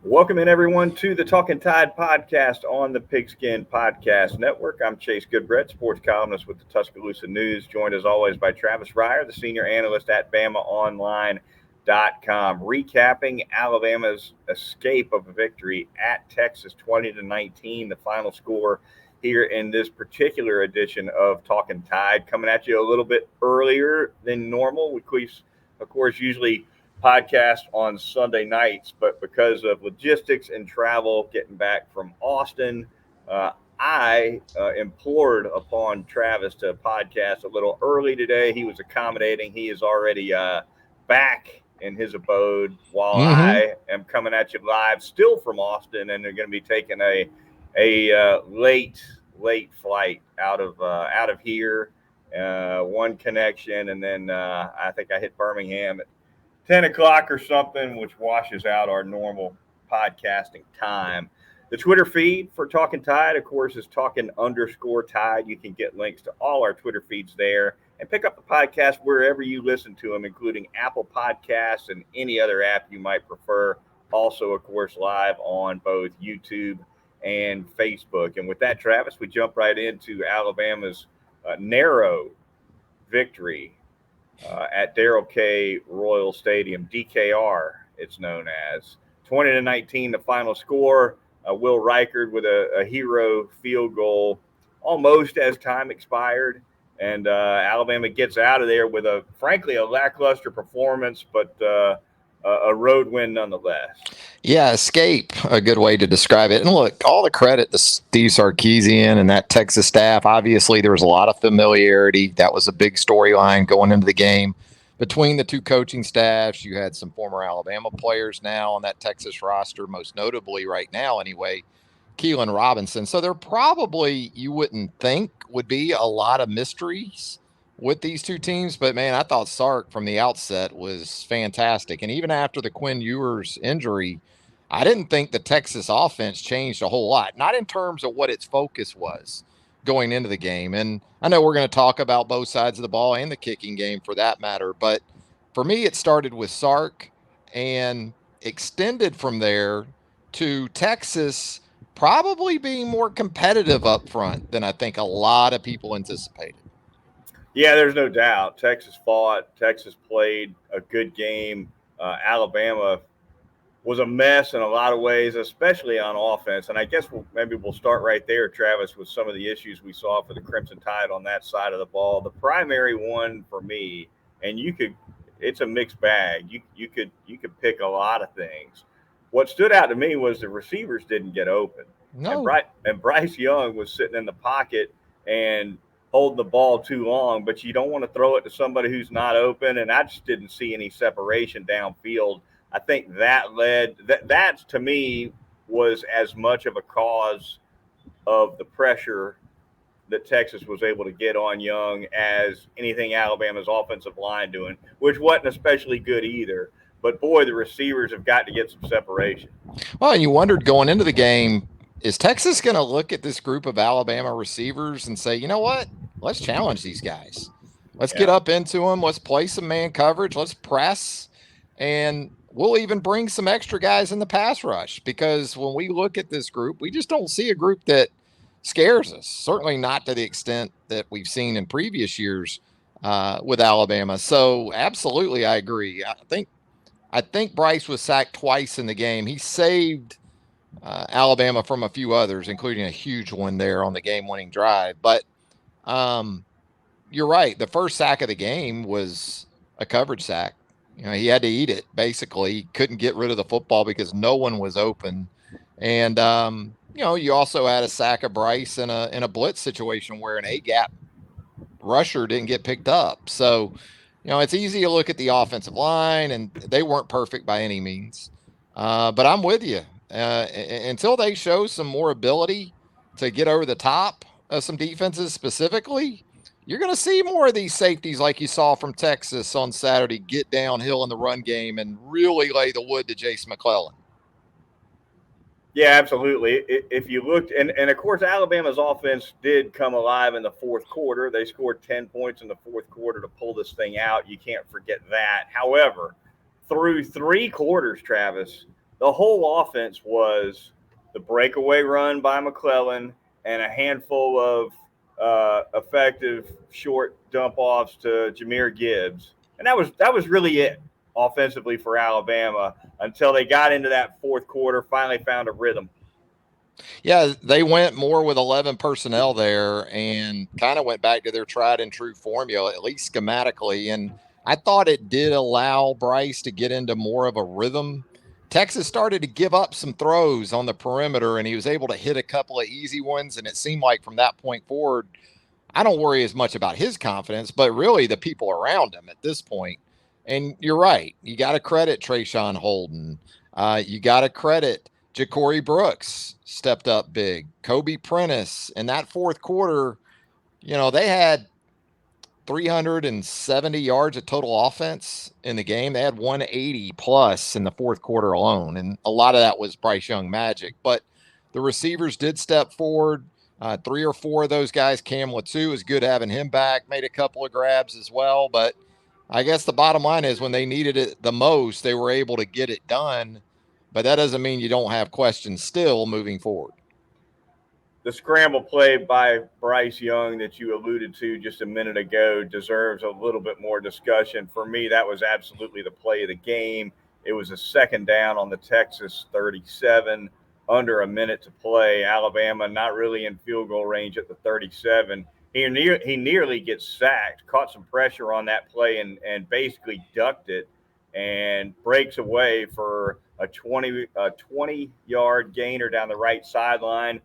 Welcome in everyone to the Talkin Tide podcast on the Pigskin Podcast Network. I'm Chase Goodbread, sports columnist with the Tuscaloosa News, joined as always by Travis Reier, the senior analyst at BamaOnline.com, recapping Alabama's escape of a victory at Texas 20-19, the final score here in this particular edition of Talkin Tide, coming at you a little bit earlier than normal. We, of course, usually podcast on Sunday nights, but because of logistics and travel getting back from Austin, I implored upon Travis to podcast a little early today. He was accommodating. He is already back in his abode while Mm-hmm. I am coming at you live, still from Austin, and they're going to be taking a late flight out of here. One connection, and then I think I hit Birmingham at 10 o'clock or something, which washes out our normal podcasting time. The Twitter feed for Talkin Tide, of course, is Talkin_Tide. You can get links to all our Twitter feeds there and pick up the podcast wherever you listen to them, including Apple Podcasts and any other app you might prefer. Also, of course, live on both YouTube and Facebook. And with that, Travis, we jump right into Alabama's narrow victory at Darrell K. Royal Stadium, DKR, it's known as. 20-19, the final score. Will Reichard with a hero field goal almost as time expired. And Alabama gets out of there with frankly, a lackluster performance, but a road win nonetheless. Yeah, escape, a good way to describe it. And look, all the credit to Steve Sarkisian and that Texas staff. Obviously, there was a lot of familiarity. That was a big storyline going into the game between the two coaching staffs. You had some former Alabama players now on that Texas roster, most notably right now, anyway, Keelan Robinson. So there probably, you wouldn't think, would be a lot of mysteries with these two teams. But man, I thought Sark from the outset was fantastic. And even after the Quinn Ewers injury, I didn't think the Texas offense changed a whole lot, not in terms of what its focus was going into the game. And I know we're going to talk about both sides of the ball and the kicking game for that matter. But for me, it started with Sark and extended from there to Texas probably being more competitive up front than I think a lot of people anticipated. Yeah, there's no doubt. Texas fought. Texas played a good game. Alabama was a mess in a lot of ways, especially on offense. And I guess maybe we'll start right there, Travis, with some of the issues we saw for the Crimson Tide on that side of the ball. The primary one for me, and it's a mixed bag. You could pick a lot of things. What stood out to me was the receivers didn't get open, and No. Bryce Young was sitting in the pocket and holding the ball too long. But you don't want to throw it to somebody who's not open, and I just didn't see any separation downfield. I think that to me was as much of a cause of the pressure that Texas was able to get on Young as anything Alabama's offensive line doing, which wasn't especially good either. But boy, the receivers have got to get some separation. Well, and you wondered going into the game, is Texas going to look at this group of Alabama receivers and say, you know what? Let's challenge these guys. Let's get Yeah. up into them. Let's play some man coverage. Let's press. And we'll even bring some extra guys in the pass rush because when we look at this group, we just don't see a group that scares us. Certainly not to the extent that we've seen in previous years with Alabama. So, absolutely, I agree. I think Bryce was sacked twice in the game. He saved Alabama from a few others, including a huge one there on the game-winning drive. But um, you're right. The first sack of the game was a coverage sack. He had to eat it. Basically, he couldn't get rid of the football because no one was open. And you also had a sack of Bryce in a blitz situation where an A gap rusher didn't get picked up. So, it's easy to look at the offensive line, and they weren't perfect by any means. But I'm with you. Until they show some more ability to get over the top of some defenses specifically, you're going to see more of these safeties like you saw from Texas on Saturday get downhill in the run game and really lay the wood to Jace McClellan. Yeah, absolutely. If you looked, and of course, Alabama's offense did come alive in the fourth quarter. They scored 10 points in the fourth quarter to pull this thing out. You can't forget that. However, through three quarters, Travis, the whole offense was the breakaway run by McClellan and a handful of effective short dump offs to Jahmyr Gibbs, and that was really it offensively for Alabama until they got into that fourth quarter, finally found a rhythm. Yeah, they went more with 11 personnel there and kind of went back to their tried and true formula, at least schematically. And I thought it did allow Bryce to get into more of a rhythm. Texas started to give up some throws on the perimeter, and he was able to hit a couple of easy ones. And it seemed like from that point forward, I don't worry as much about his confidence, but really the people around him at this point. And you're right. You got to credit Trayshawn Holden. You got to credit Ja'Cory Brooks stepped up big. Kobe Prentice in that fourth quarter, they had 370 yards of total offense in the game. They had 180 plus in the fourth quarter alone. And a lot of that was Bryce Young magic. But the receivers did step forward. 3 or 4 of those guys, Cam Latou, is good having him back, made a couple of grabs as well. But I guess the bottom line is when they needed it the most, they were able to get it done. But that doesn't mean you don't have questions still moving forward. The scramble play by Bryce Young that you alluded to just a minute ago deserves a little bit more discussion. For me, that was absolutely the play of the game. It was a second down on the Texas 37, under a minute to play. Alabama not really in field goal range at the 37. He nearly gets sacked, caught some pressure on that play, and basically ducked it and breaks away for a 20-yard gainer down the right sideline,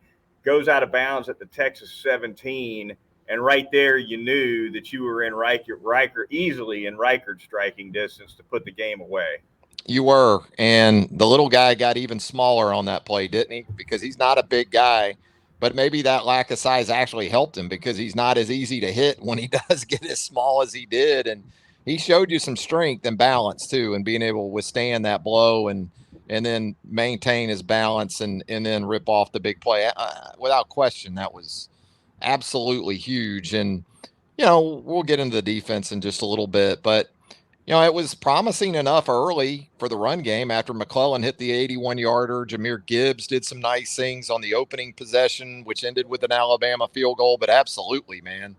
goes out of bounds at the Texas 17, and right there you knew that you were in Riker easily in Riker striking distance to put the game away. You were, and the little guy got even smaller on that play, didn't he? Because he's not a big guy, but maybe that lack of size actually helped him because he's not as easy to hit when he does get as small as he did, and he showed you some strength and balance too, and being able to withstand that blow and then maintain his balance and then rip off the big play. Without question, that was absolutely huge. And, we'll get into the defense in just a little bit, but, it was promising enough early for the run game after McClellan hit the 81-yarder. Jahmyr Gibbs did some nice things on the opening possession, which ended with an Alabama field goal. But absolutely, man,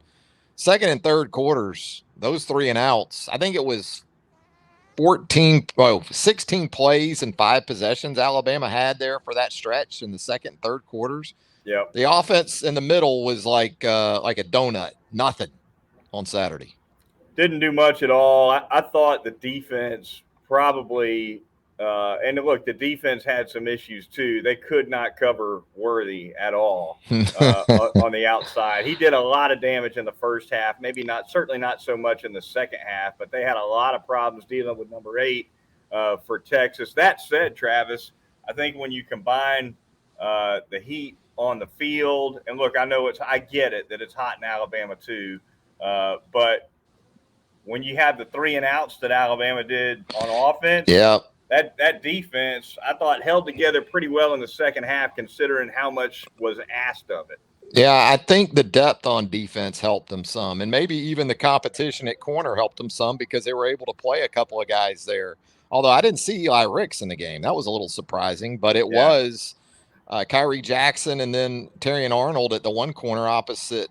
second and third quarters, those 3 and outs, I think it was 16 plays and 5 possessions Alabama had there for that stretch in the second and third quarters. Yep. The offense in the middle was like a donut, nothing on Saturday. Didn't do much at all. I thought the defense probably, and look, the defense had some issues too. They could not cover Worthy at all on the outside. He did a lot of damage in the first half, certainly not so much in the second half, but they had a lot of problems dealing with number 8 for Texas. That said, Travis, I think when you combine the heat on the field, and look, I get it that it's hot in Alabama too, but when you have the 3 and outs that Alabama did on offense, yeah, that defense, I thought, held together pretty well in the second half, considering how much was asked of it. Yeah, I think the depth on defense helped them some, and maybe even the competition at corner helped them some because they were able to play a couple of guys there. Although I didn't see Eli Ricks in the game. That was a little surprising, but it was Kyrie Jackson and then Terrion Arnold at the one corner opposite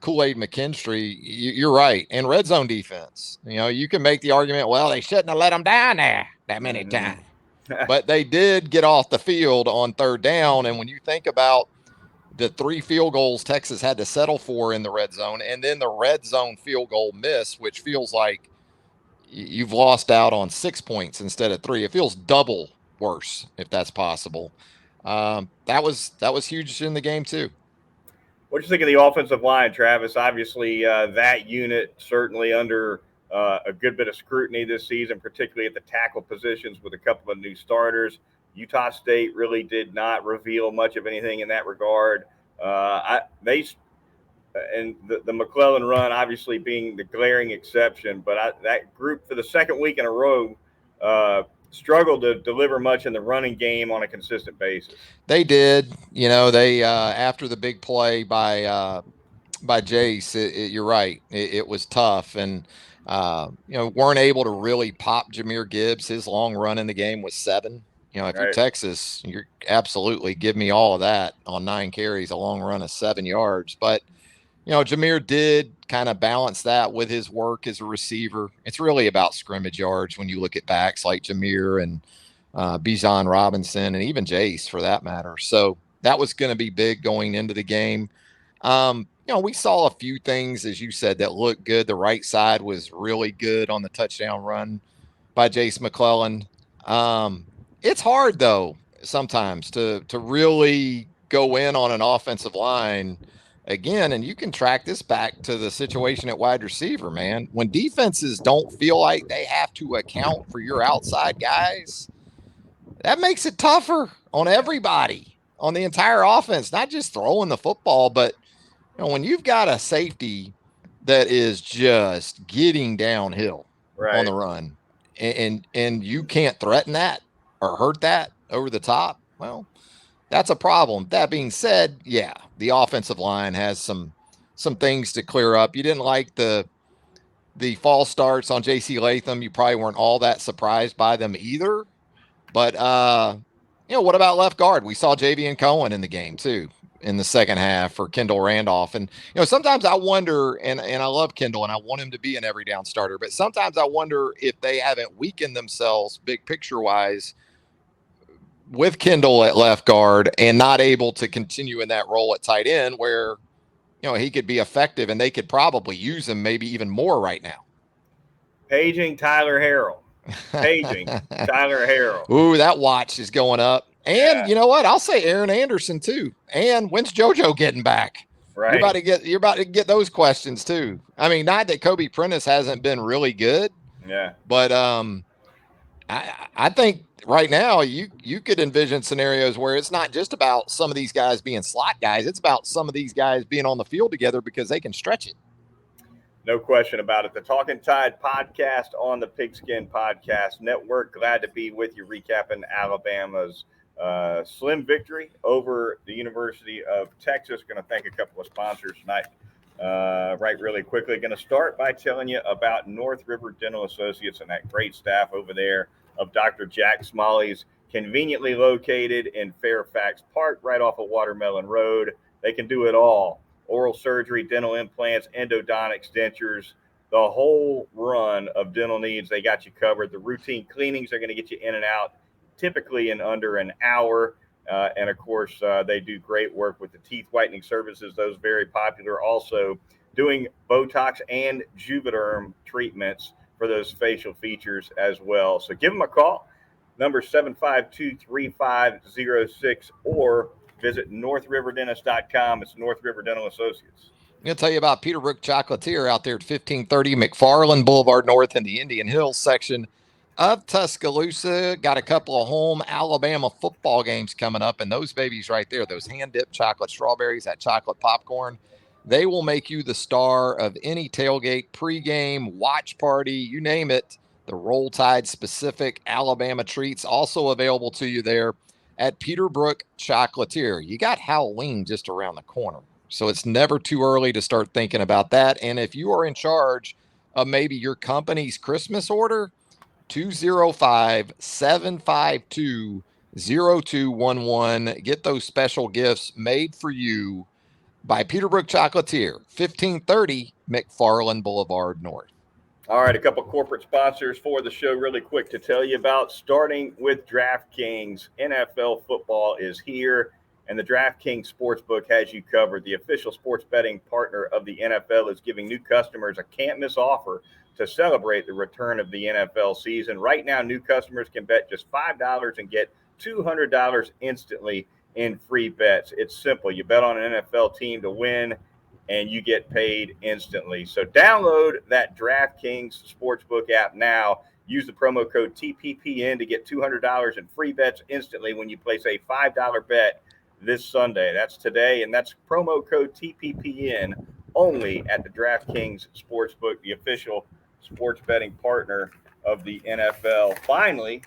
Kool-Aid McKinstry. You're right. And red zone defense, you can make the argument, well, they shouldn't have let them down there that many times. But they did get off the field on third down. And when you think about the 3 field goals Texas had to settle for in the red zone, and then the red zone field goal miss, which feels like you've lost out on 6 points instead of 3. It feels double worse, if that's possible. That was huge in the game too. What do you think of the offensive line, Travis? Obviously, that unit certainly under a good bit of scrutiny this season, particularly at the tackle positions with a couple of new starters. Utah State really did not reveal much of anything in that regard. And the McClellan run obviously being the glaring exception, but that group for the second week in a row struggled to deliver much in the running game on a consistent basis. They did. They after the big play by Jace, you're right. It was tough, and weren't able to really pop Jahmyr Gibbs. His long run in the game was 7. If you're Texas, you're absolutely give me all of that on 9 carries, a long run of 7 yards. But, Jameer did kind of balance that with his work as a receiver. It's really about scrimmage yards when you look at backs like Jameer and Bijan Robinson and even Jace for that matter. So that was going to be big going into the game. We saw a few things, as you said, that looked good. The right side was really good on the touchdown run by Jace McClellan. It's hard though sometimes to really go in on an offensive line again, and you can track this back to the situation at wide receiver, man. When defenses don't feel like they have to account for your outside guys, that makes it tougher on everybody, on the entire offense, not just throwing the football, but when you've got a safety that is just getting downhill on the run and you can't threaten that or hurt that over the top, well, that's a problem. That being said, yeah, the offensive line has some things to clear up. You didn't like the false starts on JC Latham. You probably weren't all that surprised by them either. But what about left guard? We saw Javian Cohen in the game too in the second half for Kendall Randolph. And sometimes I wonder, and I love Kendall and I want him to be an every down starter, but sometimes I wonder if they haven't weakened themselves big picture wise with Kendall at left guard and not able to continue in that role at tight end where he could be effective and they could probably use him maybe even more right now. Paging Tyler Harrell. Tyler Harrell. Ooh, that watch is going up. And you know what? I'll say Aaron Anderson too. And when's JoJo getting back? Right. You're about to get those questions too. I mean, not that Kobe Prentice hasn't been really good. Yeah. But I think right now you could envision scenarios where it's not just about some of these guys being slot guys. It's about some of these guys being on the field together because they can stretch it. No question about it. The Talkin Tide podcast on the Pigskin Podcast Network. Glad to be with you, recapping Alabama's slim victory over the University of Texas. Going to thank a couple of sponsors tonight. Really quickly. Going to start by telling you about North River Dental Associates and that great staff over there of Dr. Jack Smalley's, conveniently located in Fairfax Park, right off of Watermelon Road. They can do it all. Oral surgery, dental implants, endodontics, dentures, the whole run of dental needs. They got you covered. The routine cleanings are going to get you in and out, typically in under an hour. And of course, they do great work with the teeth whitening services. Those very popular. Also doing Botox and Juvederm treatments for those facial features as well. So give them a call, number 752-3506, or visit northriverdentist.com. It's North River Dental Associates. I'm going to tell you about Peterbrook Chocolatier out there at 1530 McFarland Boulevard North in the Indian Hills section of Tuscaloosa. Got a couple of home Alabama football games coming up, and those babies right there, those hand-dipped chocolate strawberries, that chocolate popcorn, they will make you the star of any tailgate, pregame, watch party, you name it. The Roll Tide specific Alabama treats also available to you there at Peterbrook Chocolatier. You got Halloween just around the corner, so it's never too early to start thinking about that. And if you are in charge of maybe your company's Christmas order, 205-752-0211. Get those special gifts made for you by Peterbrook Chocolatier, 1530 McFarland Boulevard North. All right, a couple corporate sponsors for the show really quick to tell you about, starting with DraftKings. NFL football is here, and the DraftKings Sportsbook has you covered. The official sports betting partner of the NFL is giving new customers a can't-miss offer to celebrate the return of the NFL season. Right now, new customers can bet just $5 and get $200 instantly in free bets. It's simple. You bet on an NFL team to win, and you get paid instantly. So download that DraftKings Sportsbook app now. Use the promo code TPPN to get $200 in free bets instantly when you place a $5 bet this Sunday. That's today, and that's promo code TPPN only at the DraftKings Sportsbook, the official sports betting partner of the NFL. Finally,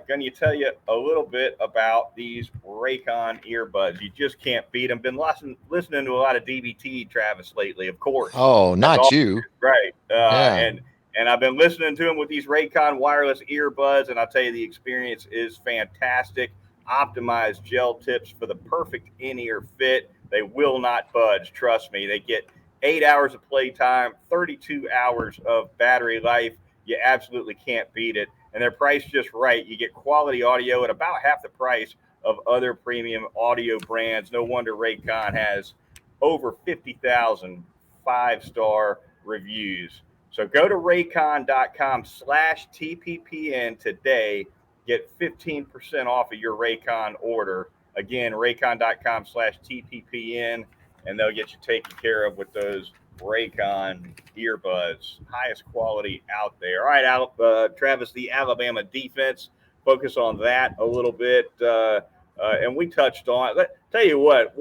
going to tell you a little bit about these Raycon earbuds. You just can't beat them. Been listening to a lot of DBT, Travis, lately, of course. Oh, not you. Right. Yeah. And And I've been listening to him with these Raycon wireless earbuds, and I'll tell you, the experience is fantastic. Optimized gel tips for the perfect in-ear fit. They will not budge. Trust me. They get 8 hours of playtime, 32 hours of battery life. You absolutely can't beat it. And they're priced just right. You get quality audio at about half the price of other premium audio brands. No wonder Raycon has over 50,000 five-star reviews. So go to raycon.com/TPPN today. Get 15% off of your Raycon order. Again, raycon.com/TPPN, and they'll get you taken care of with those Raycon earbuds. Highest quality out there. All right, Travis, the Alabama defense. Focus on that a little bit. And we touched on. Tell you what,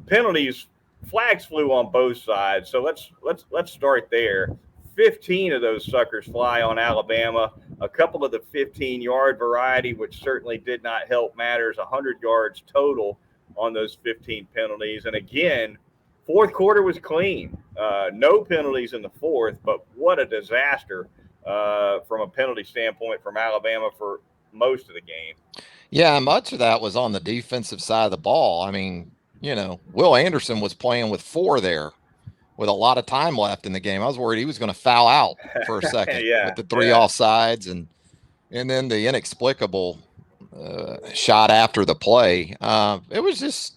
penalties, flags flew on both sides. So let's start there. 15 of those suckers fly on Alabama. A couple of the 15-yard variety, which certainly did not help matters. 100 yards total on those 15 penalties. And again, fourth quarter was clean. No penalties in the fourth, but what a disaster from a penalty standpoint from Alabama for most of the game. Yeah, much of that was on the defensive side of the ball. I mean, Will Anderson was playing with 4 there with a lot of time left in the game. I was worried he was going to foul out for a second with the 3 offsides and then the inexplicable shot after the play. It was just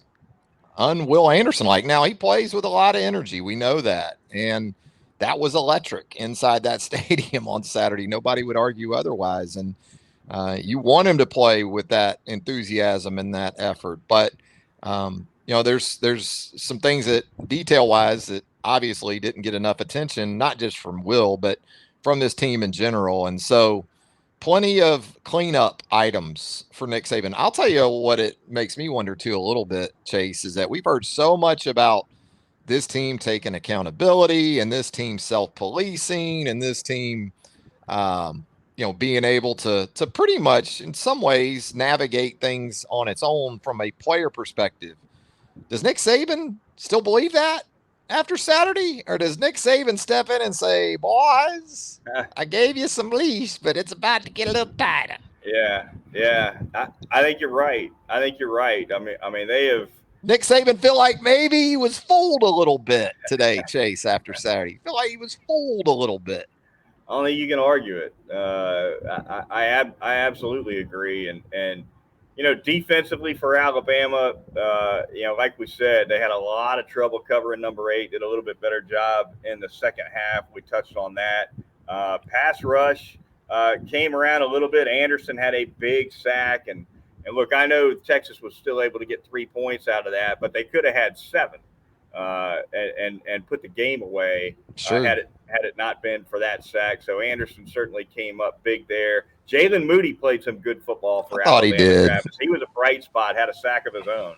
un-Will Anderson like. Now, he plays with a lot of energy. We know that. And that was electric inside that stadium on Saturday. Nobody would argue otherwise. And you want him to play with that enthusiasm and that effort. But, there's some things that detail-wise that obviously didn't get enough attention, not just from Will, but from this team in general. And so plenty of cleanup items for Nick Saban. I'll tell you what it makes me wonder too a little bit, Chase, is that we've heard so much about this team taking accountability and this team self-policing and this team, being able to pretty much in some ways navigate things on its own from a player perspective. Does Nick Saban still believe that after Saturday, or does Nick Saban step in and say, "Boys, I gave you some leash, but it's about to get a little tighter"? Yeah. I think you're right. I mean, they have. Nick Saban feel like maybe he was fooled a little bit today, Chase, after Saturday. Feel like he was fooled a little bit. I don't think you can argue it. I absolutely agree. And defensively for Alabama, like we said, they had a lot of trouble covering number 8. Did a little bit better job in the second half. We touched on that. Pass rush came around a little bit. Anderson had a big sack, and look, I know Texas was still able to get 3 points out of that, but they could have had 7 and put the game away. Sure. Had it not been for that sack. So Anderson certainly came up big there. Jalen Moody played some good football for Alabama. He did. Travis. He was a bright spot, had a sack of his own.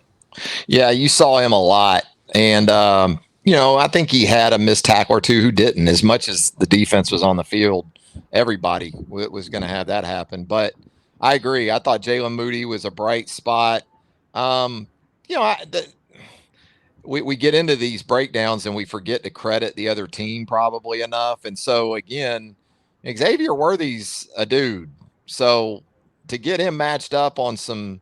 Yeah, you saw him a lot. And, I think he had a missed tackle or two who didn't. As much as the defense was on the field, everybody was going to have that happen. But I agree. I thought Jalen Moody was a bright spot. We get into these breakdowns and we forget to credit the other team probably enough. And so, again, Xavier Worthy's a dude. So to get him matched up on some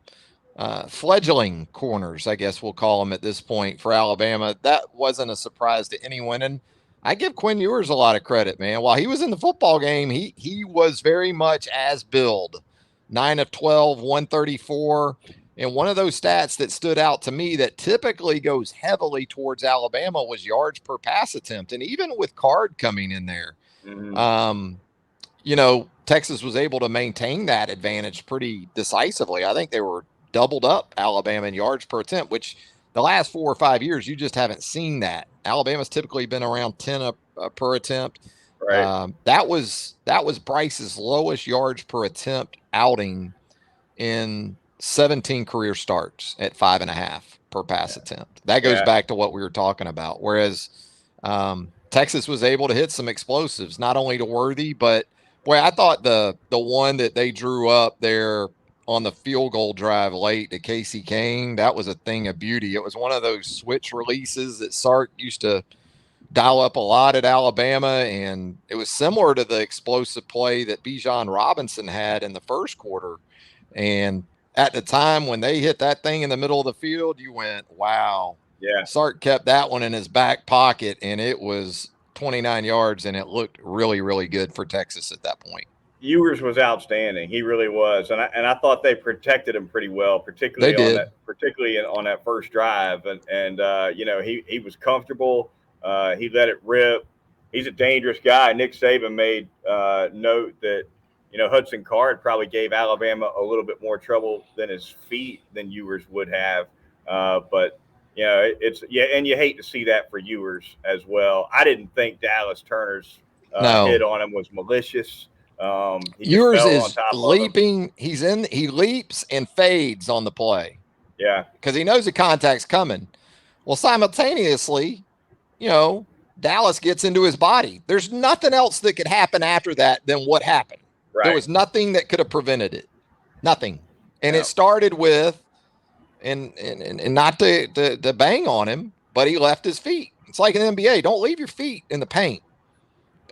fledgling corners, I guess we'll call them at this point for Alabama, that wasn't a surprise to anyone. And I give Quinn Ewers a lot of credit, man. While he was in the football game, he was very much as billed. 9 of 12, 134. And one of those stats that stood out to me that typically goes heavily towards Alabama was yards per pass attempt. And even with Card coming in there, Texas was able to maintain that advantage pretty decisively. I think they were doubled up Alabama in yards per attempt, which the last 4 or 5 years, you just haven't seen that. Alabama's typically been around 10 per attempt. Right. That was Bryce's lowest yards per attempt outing in 17 career starts at 5.5 per pass attempt. That goes back to what we were talking about. Whereas Texas was able to hit some explosives, not only to Worthy, but boy, I thought the one that they drew up there on the field goal drive late to Casey Kane, that was a thing of beauty. It was one of those switch releases that Sark used to dial up a lot at Alabama, and it was similar to the explosive play that Bijan Robinson had in the first quarter. And at the time when they hit that thing in the middle of the field, you went, wow. Yeah. Sark kept that one in his back pocket, and it was 29 yards, and it looked really, really good for Texas at that point. Ewers was outstanding. He really was, and I thought they protected him pretty well, They did. particularly on that first drive. And he was comfortable. He let it rip. He's a dangerous guy. Nick Saban made note that Hudson Card probably gave Alabama a little bit more trouble than his feet than Ewers would have. But and you hate to see that for Ewers as well. I didn't think Dallas Turner's hit on him was malicious. He Ewers just fell is on top leaping. Of him. He leaps and fades on the play. Yeah, because he knows the contact's coming. Well, simultaneously, Dallas gets into his body. There's nothing else that could happen after that than what happened. Right. There was nothing that could have prevented it. Nothing. And it started with, and not to bang on him, but he left his feet. It's like in the NBA. Don't leave your feet in the paint.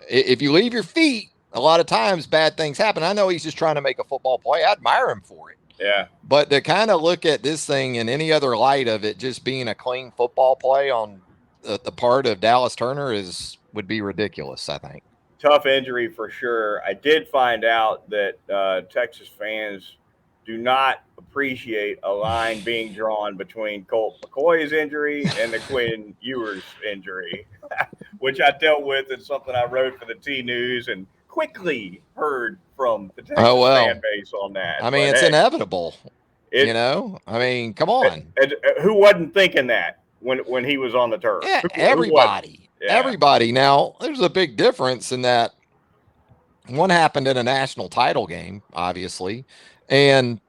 If you leave your feet, a lot of times bad things happen. I know he's just trying to make a football play. I admire him for it. Yeah. But to kind of look at this thing in any other light of it just being a clean football play on the part of Dallas Turner would be ridiculous, I think. Tough injury for sure. I did find out that Texas fans do not appreciate a line being drawn between Colt McCoy's injury and the Quinn Ewers injury, which I dealt with in something I wrote for the T News and quickly heard from the Texas fan base on that. I mean, it's inevitable. I mean, come on. Who wasn't thinking that when he was on the turf? Yeah, everybody. Yeah. Everybody. Now, there's a big difference in that one happened in a national title game, obviously. And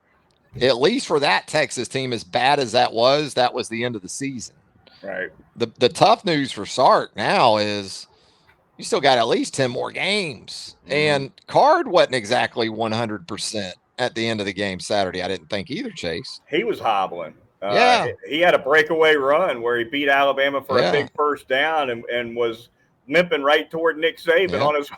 at least for that Texas team, as bad as that was the end of the season. Right. The tough news for Sark now is you still got at least 10 more games. Mm-hmm. And Card wasn't exactly 100% at the end of the game Saturday. I didn't think either, Chase. He was hobbling. He had a breakaway run where he beat Alabama for a big first down and was limping right toward Nick Saban on his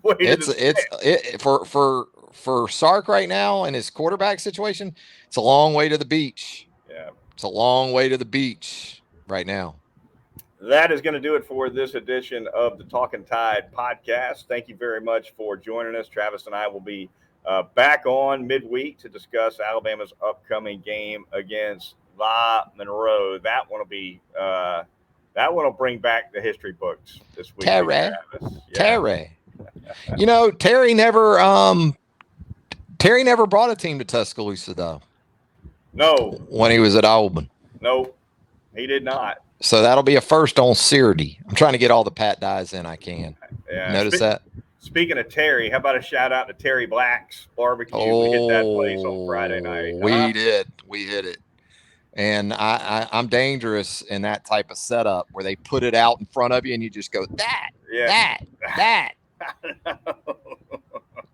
way to the for Sark right now in his quarterback situation, it's a long way to the beach. Yeah. It's a long way to the beach right now. That is going to do it for this edition of the Talkin Tide podcast. Thank you very much for joining us. Travis and I will be back on midweek to discuss Alabama's upcoming game against La Monroe. That one will bring back the history books this week. Terry. Terry never brought a team to Tuscaloosa though. No. When he was at Auburn. No, he did not. So that'll be a first on Seardy. I'm trying to get all the Pat Dyes in I can. Yeah. Notice that? Speaking of Terry, how about a shout out to Terry Black's Barbecue? We hit that place on Friday night. We did. We hit it. And I'm dangerous in that type of setup where they put it out in front of you and you just go, that.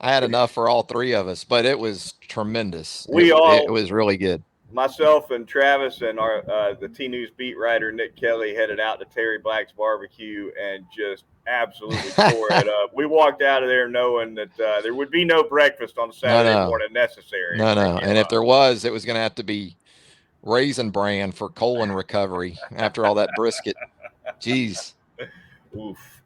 I had enough for all three of us, but it was tremendous. It was really good. Myself and Travis and the T News beat writer Nick Kelly headed out to Terry Black's Barbecue and just absolutely tore it up. We walked out of there knowing that there would be no breakfast on Saturday morning necessary. No. And if there was, it was going to have to be Raisin Bran for colon recovery after all that brisket. Jeez. Oof.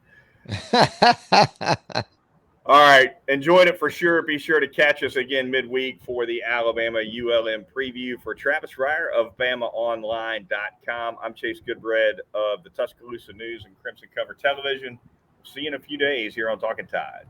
All right. Enjoyed it for sure. Be sure to catch us again midweek for the Alabama ULM preview. For Travis Reier of BamaOnline.com, I'm Chase Goodbread of the Tuscaloosa News and Crimson Cover Television. See you in a few days here on Talkin Tide.